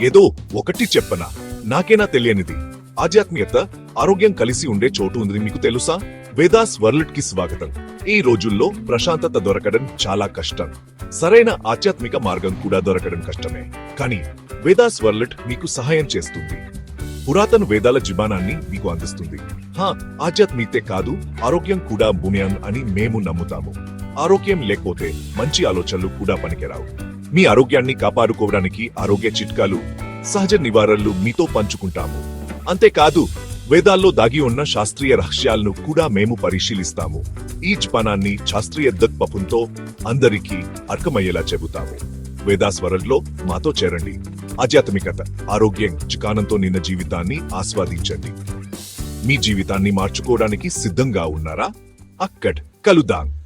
ఏదో ఒకటి చెప్పనా, నాకేనా తెలియనిది. ఆధ్యాత్మికత, ఆరోగ్యం కలిసి ఉండే చోటు ఉంది మీకు తెలుసా? వేదాస్ వరల్డ్ కి స్వాగతం. ఈ రోజుల్లో ప్రశాంతత దొరకడం చాలా కష్టం. సరైన ఆధ్యాత్మిక మార్గం కూడా దొరకడం కష్టమే. కానీ వేదాస్ వరల్డ్ మీకు సహాయం చేస్తుంది. పురాతన వేదాల జీవనాన్ని మీకు అందిస్తుంది. ఆధ్యాత్మికతే కాదు, ఆరోగ్యం కూడా ముఖ్యం అని మేము నమ్ముతాము. ఆరోగ్యం లేకపోతే మంచి ఆలోచనలు కూడా పనికిరావు. మీ ఆరోగ్యాన్ని కాపాడుకోవడానికి ఆరోగ్య చిట్కాలు, సహజ నివారణలు మీతో పంచుకుంటాము. అంతేకాదు, వేదాల్లో దాగి ఉన్న శాస్త్రీయ రహస్యాలను కూడా మేము పరిశీలిస్తాము. ఈ జీవనాన్ని శాస్త్రీయ దృక్పథంతో అందరికీ అర్థమయ్యేలా చెబుతాము. వేదాస్ వరల్డ్ లో మాతో చేరండి. ఆధ్యాత్మికత, ఆరోగ్యం, చికానంతో నిన్న జీవితాన్ని ఆస్వాదించండి. మీ జీవితాన్ని మార్చుకోవడానికి సిద్ధంగా ఉన్నారా? అక్కడ కలుద్దాం.